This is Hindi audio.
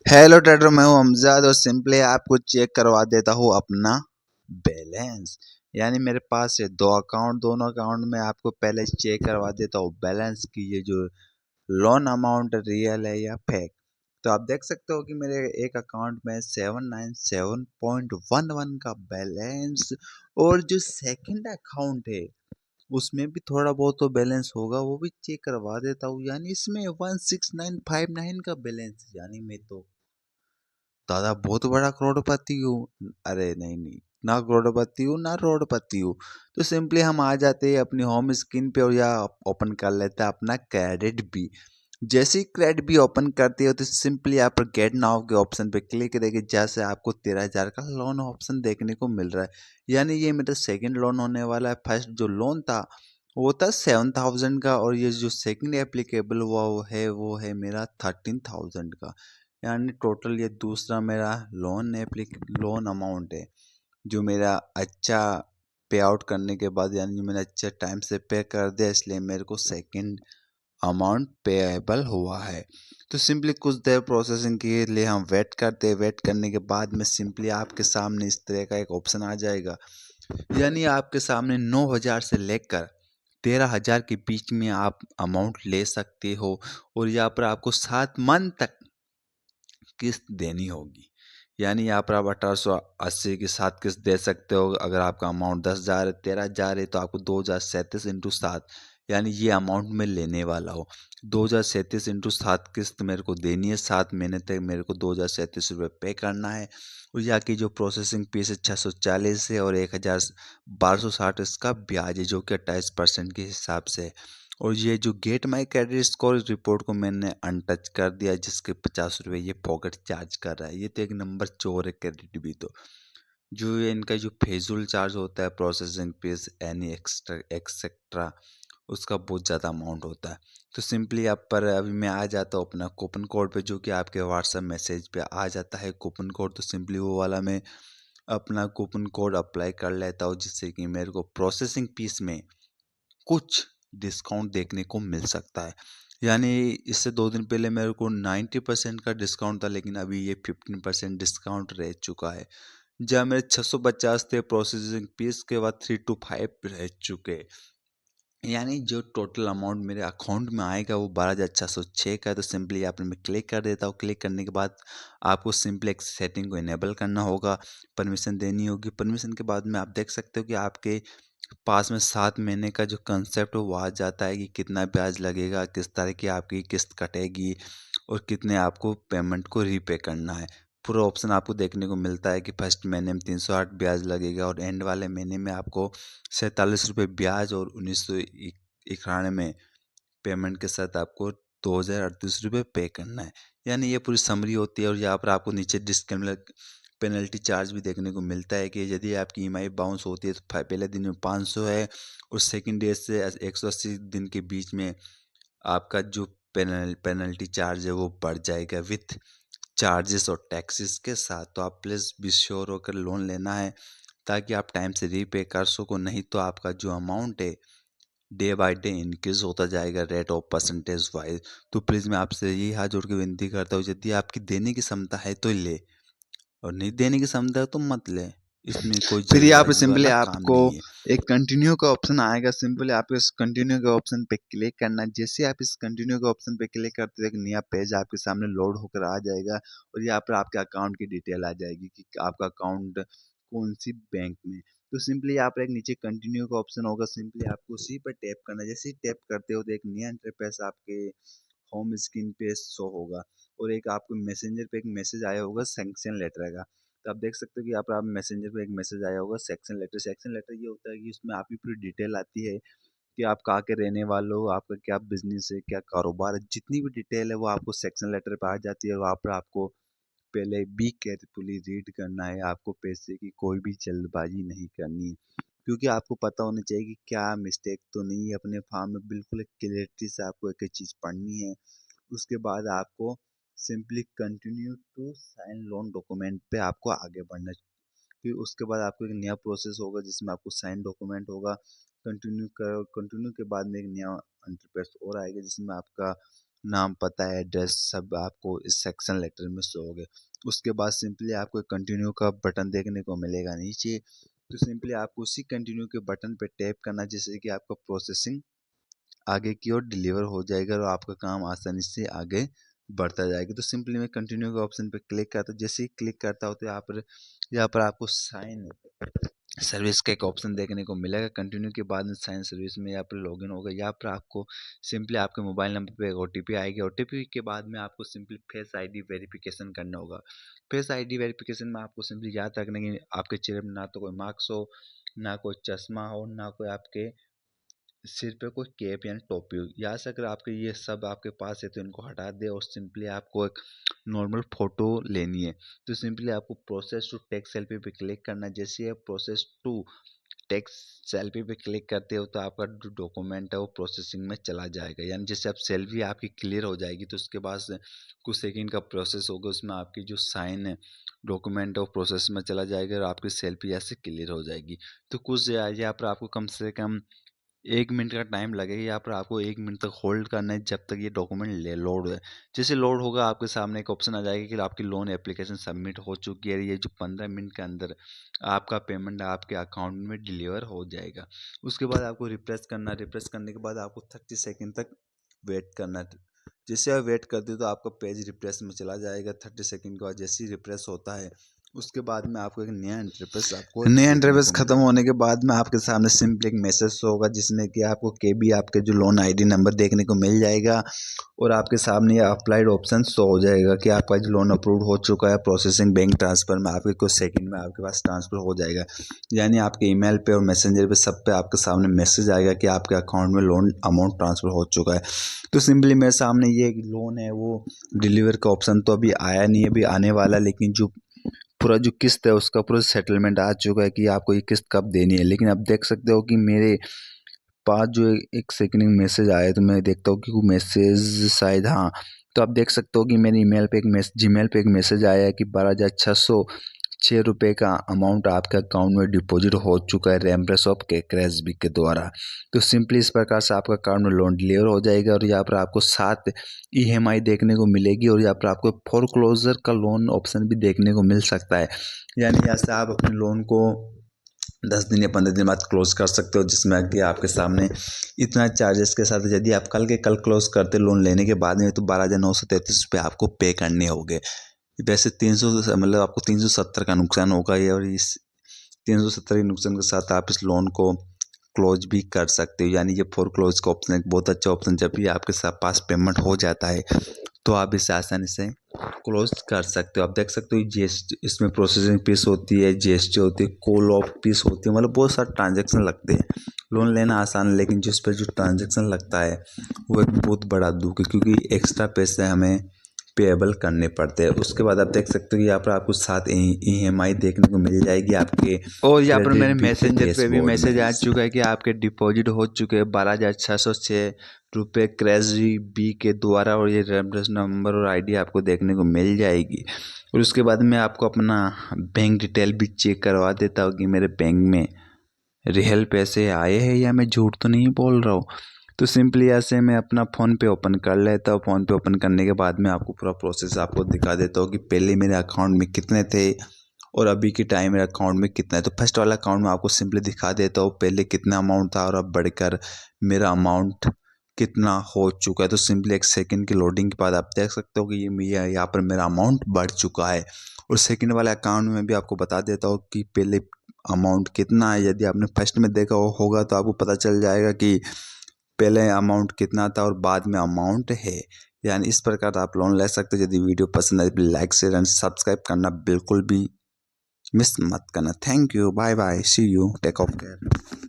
हेलो ट्रेडर, मैं हूं अमजद और सिंपली आपको चेक करवा देता हूं अपना बैलेंस। यानी मेरे पास है दो अकाउंट, दोनों अकाउंट में आपको पहले चेक करवा देता हूं बैलेंस की ये जो लोन अमाउंट रियल है या फेक। तो आप देख सकते हो कि मेरे एक अकाउंट में 797.11 का बैलेंस और जो सेकंड अकाउंट है उसमें भी थोड़ा बहुत तो बैलेंस होगा, वो भी चेक करवा देता हूँ। यानी इसमें 16959 का बैलेंस। यानी मैं तो दादा बहुत बड़ा करोड़पति हूँ। अरे नहीं नहीं, ना करोड़पति हूँ ना रोडपति हूँ। तो सिंपली हम आ जाते हैं अपनी होम स्क्रीन पे और या ओपन कर लेते हैं अपना क्रेडिट बी। जैसे ही क्रेडिट बी ओपन करते हो तो सिंपली यहाँ पर गेट नाउ के ऑप्शन पे क्लिक करेंगे, जैसे आपको 13,000 का लोन ऑप्शन देखने को मिल रहा है। यानी ये मेरा सेकंड लोन होने वाला है। फर्स्ट जो लोन था वो था 7,000 का और ये जो सेकंड एप्लीकेबल हुआ वो है मेरा 13,000 का। यानी टोटल ये दूसरा मेरा लोन अमाउंट है जो मेरा अच्छा पे आउट करने के बाद, यानी जो मैंने अच्छा टाइम से पे कर दिया, इसलिए मेरे को सेकंड अमाउंट पेएबल हुआ है। तो सिंपली कुछ देर प्रोसेसिंग के लिए हम वेट करते हैं। वेट करने के बाद में सिंपली आपके सामने इस तरह का एक ऑप्शन आ जाएगा। यानी आपके सामने 9,000 से लेकर 13,000 के बीच में आप अमाउंट ले सकते हो और यहाँ पर आपको 7 मंथ तक किस्त देनी होगी। यानी यहाँ पर आप 1880 की 7 किस्त दे सकते हो। अगर आपका अमाउंट 10,000 है, 13,000 है, तो आपको 2,037 × 7 यानी ये अमाउंट मैं लेने वाला हूँ। 2,037 × 7 किस्त मेरे को देनी है। 7 महीने तक मेरे को 2,037 रुपये पे करना है। और यहाँ की जो प्रोसेसिंग फीस है 640 है और 1,1260 इसका ब्याज है, जो कि 28% के हिसाब से है। और ये जो get my credit score report को मैंने अनटच कर दिया, जिसके 50 रुपये ये पॉकेट चार्ज कर रहा है। ये तो एक नंबर चोर है क्रेडिट भी। तो जो ये इनका जो फेजुल चार्ज होता है, processing fees any extra etcetera, उसका बहुत ज़्यादा अमाउंट होता है। तो सिंपली आप पर अभी मैं आ जाता हूँ अपना कूपन कोड पे, जो कि आपके व्हाट्सएप मैसेज पे आ जाता है कूपन कोड। तो सिंपली वो वाला मैं अपना कूपन कोड अप्लाई कर लेता हूँ, जिससे कि मेरे को प्रोसेसिंग फीस में कुछ डिस्काउंट देखने को मिल सकता है। यानी इससे 2 दिन पहले मेरे को 90% का डिस्काउंट था, लेकिन अभी ये 15% डिस्काउंट रह चुका है। जहाँ मेरे 650 थे प्रोसेसिंग फीस के बाद 325 रह चुके। यानी जो टोटल अमाउंट मेरे अकाउंट में आएगा वो 12,606 का है। तो सिंपली यहाँ पर मैं क्लिक कर देता हूँ। क्लिक करने के बाद आपको सिंपली एक सेटिंग को इनेबल करना होगा, परमिशन देनी होगी। परमिशन के बाद में आप देख सकते हो कि आपके पास में 7 महीने का जो कंसेप्ट है वो आ जाता है कि कितना ब्याज लगेगा, किस तरह की आपकी किस्त कटेगी और कितने आपको पेमेंट को रीपे करना है। पूरा ऑप्शन आपको देखने को मिलता है कि फर्स्ट महीने में 308 ब्याज लगेगा और एंड वाले महीने में आपको 47 रुपये ब्याज और 1991 पेमेंट के साथ आपको 2,038 रुपये पे करना है। यानी ये पूरी समरी होती है। और यहाँ पर आपको नीचे डिस्क्रिमिनल पेनल्टी चार्ज भी देखने को मिलता है कि यदि आपकी ईएमआई बाउंस होती है तो पहले दिन में 500 है और सेकंड डे से 180 दिन के बीच में आपका जो पेनल्टी चार्ज है वो बढ़ जाएगा विथ चार्जेस और टैक्सेस के साथ। तो आप प्लीज़ बी श्योर होकर लोन लेना है ताकि आप टाइम से रीपे कर सको, नहीं तो आपका जो अमाउंट है डे बाय डे इंक्रीज होता जाएगा रेट ऑफ परसेंटेज वाइज। तो प्लीज़ मैं आपसे यही हाथ जोड़ के विनती करता हूँ, यदि आपकी देने की क्षमता है तो ले, और नहीं देने की क्षमता है तो मत ले। इसमें कोई फिर यहाँ पे जल्दबाजी सिंपली वाला काम आपको नहीं है। एक कंटिन्यू का ऑप्शन आएगा। सिंपली आपको इस कंटिन्यू के ऑप्शन पे क्लिक करना है। जैसे आप इस कंटिन्यू के ऑप्शन पे क्लिक करते हैं, एक नया पेज आपके सामने लोड होकर आ जाएगा और यहाँ पर आपके अकाउंट की डिटेल आ जाएगी कि आपका अकाउंट कौन सी बैंक में। तो सिंपली यहाँ पर एक नीचे कंटिन्यू का ऑप्शन होगा। सिंपली आपको उसी पर टैप करना है। जैसे ही टैप करते हो तो एक नया इंटरफेस आपके होम स्क्रीन पे शो होगा और एक आपको मैसेंजर पे एक मैसेज आया होगा सैंक्शन लेटर का। तो आप देख सकते हो कि यहाँ पर आप मैसेंजर पे एक मैसेज आया होगा सेक्शन लेटर। सेक्शन लेटर ये होता है कि उसमें आपकी पूरी डिटेल आती है कि आप कहाँ के रहने वाले हो, आपका क्या बिजनेस है, क्या कारोबार है, जितनी भी डिटेल है वो आपको सेक्शन लेटर पे आ जाती है। और वहाँ पर आपको पहले बी केयरफुली रीड करना है। आपको पैसे की कोई भी जल्दबाजी नहीं करनी है, क्योंकि आपको पता होना चाहिए कि क्या मिस्टेक तो नहीं है अपने फार्म में। बिल्कुल एक क्लियरिटी से आपको एक एक चीज़ पढ़नी है। उसके बाद आपको simply continue to sign loan document पे आपको आगे बढ़ना है। फिर उसके बाद आपको एक नया प्रोसेस होगा जिसमें आपको साइन डॉक्यूमेंट होगा। कंटिन्यू कर कंटिन्यू के बाद में एक नया इंटरफेस और आएगा जिसमें आपका नाम, पता, एड्रेस सब आपको इस सेक्शन लेटर में शो होगा। उसके बाद सिंपली आपको कंटिन्यू का बटन देखने को मिलेगा नीचे, तो सिंपली आपको उसी कंटिन्यू के बटन पे टैप करना, जिससे कि आपका प्रोसेसिंग आगे की ओर डिलीवर हो जाएगा और आपका काम आसानी से आगे बढ़ता जाएगा। तो सिंपली मैं कंटिन्यू के ऑप्शन पे क्लिक करता हूँ। जैसे ही क्लिक करता हूँ तो यहाँ पर आपको साइन सर्विस का एक ऑप्शन देखने को मिलेगा। कंटिन्यू के बाद में साइन सर्विस में यहाँ पर लॉगिन होगा। यहाँ पर आपको सिंपली आपके मोबाइल नंबर पे ओटीपी आएगी। ओटीपी के बाद में आपको सिंपली फेस आईडी वेरिफिकेशन करना होगा। फेस आईडी वेरिफिकेशन में आपको सिंपली याद रखना कि आपके चेहरे में ना तो कोई मार्क्स हो, ना कोई चश्मा हो, ना कोई आपके सिर पे कोई कैप या टोपी हो। यहाँ से अगर आपके ये सब आपके पास है तो इनको हटा दे और सिंपली आपको एक नॉर्मल फोटो लेनी है। तो सिंपली आपको प्रोसेस टू टेक सेल्फी पे क्लिक करना है। जैसे आप प्रोसेस टू टेक सेल्फी पे क्लिक करते हो तो आपका जो डॉक्यूमेंट है वो प्रोसेसिंग में चला जाएगा। यानी जैसे आप सेल्फी आपकी क्लियर हो जाएगी तो उसके बाद से कुछ सेकंड का प्रोसेस होगा, उसमें आपकी जो साइन है डॉक्यूमेंट है वो प्रोसेस में चला जाएगा और आपकी सेल्फी ऐसे क्लियर हो जाएगी। तो कुछ यहाँ पर आपको कम से कम 1 मिनट का टाइम लगेगा। यहाँ पर आपको 1 मिनट तक होल्ड करना है जब तक ये डॉक्यूमेंट लोड है। जैसे लोड होगा आपके सामने एक ऑप्शन आ जाएगा कि आपकी लोन एप्लीकेशन सबमिट हो चुकी है। ये जो 15 मिनट के अंदर आपका पेमेंट आपके अकाउंट में डिलीवर हो जाएगा। उसके बाद आपको रिफ्रेश करना है। रिफ्रेश करने के बाद आपको 30 सेकेंड तक वेट करना है। जैसे आप वेट करते हो तो आपका पेज रिफ्रेश में चला जाएगा। 30 सेकेंड के बाद जैसे ही रिफ्रेश होता है उसके बाद में आपको एक नया इंटरफेस खत्म होने के बाद में आपके सामने सिंपल एक मैसेज होगा, जिसमें कि आपको केबी आपके जो लोन आईडी नंबर देखने को मिल जाएगा और आपके सामने ये अप्लाइड ऑप्शन शो हो जाएगा कि आपका जो लोन अप्रूव हो चुका है। प्रोसेसिंग बैंक ट्रांसफर में आपके कुछ सेकंड में आपके पास ट्रांसफर हो जाएगा। यानी आपके ईमेल पे और मैसेंजर पे सब पे आपके सामने मैसेज आएगा कि आपके अकाउंट में लोन अमाउंट ट्रांसफर हो चुका है। तो सिंपली मेरे सामने ये लोन है वो डिलीवर का ऑप्शन तो अभी आया नहीं है, अभी आने वाला, लेकिन जो पूरा जो किस्त है उसका पूरा सेटलमेंट आ चुका है कि आपको ये किस्त कब देनी है। लेकिन अब देख सकते हो कि मेरे पास जो एक सेकंड मैसेज आया तो मैं देखता हूँ कि वो मैसेज शायद, हाँ, तो आप देख सकते हो कि मेरे ईमेल पे एक जीमेल पे एक मैसेज आया है कि 12,606 रुपये का अमाउंट आपके अकाउंट में डिपॉजिट हो चुका है रेमप्रेस ऑफ क्रैशबी के द्वारा। तो सिंपली इस प्रकार से आपका अकाउंट में लोन डिलीवर हो जाएगा और यहाँ पर आपको 7 EMI देखने को मिलेगी और यहाँ पर आपको फोरक्लोजर का लोन ऑप्शन भी देखने को मिल सकता है। यानी यहाँ से आप अपने लोन को 10 दिन या 15 दिन बाद क्लोज कर सकते हो, जिसमें कि आपके सामने इतना चार्जेस के साथ यदि आप कल के कल क्लोज करते लोन लेने के बाद में तो 12,933 रुपये आपको पे करने होंगे। वैसे 300 मतलब आपको 370 का नुकसान होगा ये, और इस 370 के नुकसान के साथ आप इस लोन को क्लोज भी कर सकते हो। यानी ये फोर क्लोज का ऑप्शन एक बहुत अच्छा ऑप्शन, जब भी आपके पास पेमेंट हो जाता है तो आप इसे आसानी से क्लोज कर सकते हो। आप देख सकते हो GST इसमें प्रोसेसिंग फीस होती है, GST होती है, कॉल ऑफ फीस होती है, मतलब बहुत सारे ट्रांजेक्शन लगते हैं। लोन लेना आसान है लेकिन जिस पर जो ट्रांजेक्शन लगता है वो एक बहुत बड़ा दुख है, क्योंकि एक्स्ट्रा पैसे हमें पेएबल करने पड़ते हैं। उसके बाद आप देख सकते हो कि यहाँ पर आपको 7 EMI देखने को मिल जाएगी आपके, और यहाँ पर मेरे मैसेंजर पे भी मैसेज आ चुका है कि आपके डिपॉजिट हो चुके हैं 12,606 रुपये क्रैशबी के द्वारा, और ये रेफरेंस नंबर और आईडी आपको देखने को मिल जाएगी। और उसके बाद मैं आपको अपना बैंक डिटेल भी चेक करवा देता हूँ कि मेरे बैंक में रियल पैसे आए हैं या मैं झूठ तो नहीं बोल रहा हूँ। तो सिंपली ऐसे मैं अपना फ़ोन पे ओपन कर लेता हूँ। फ़ोन पे ओपन करने के बाद में आपको पूरा प्रोसेस आपको दिखा देता हूँ कि पहले मेरे अकाउंट में कितने थे और अभी के टाइम मेरे अकाउंट में कितना है। तो फर्स्ट वाला अकाउंट में आपको सिंपली दिखा देता हूँ पहले कितना अमाउंट था और अब बढ़कर मेरा अमाउंट कितना हो चुका है। तो सिंपली 1 सेकंड की लोडिंग के बाद आप देख सकते हो कि ये यहाँ पर मेरा अमाउंट बढ़ चुका है। और सेकंड वाले अकाउंट में भी आपको बता देता हूँ कि पहले अमाउंट कितना है। यदि आपने फर्स्ट में देखा होगा तो आपको पता चल जाएगा कि पहले अमाउंट कितना था और बाद में अमाउंट है। यानी इस प्रकार आप लोन ले सकते हो। यदि वीडियो पसंद आए तो लाइक शेयर एंड सब्सक्राइब करना बिल्कुल भी मिस मत करना। Thank you, bye bye, see you, take of care.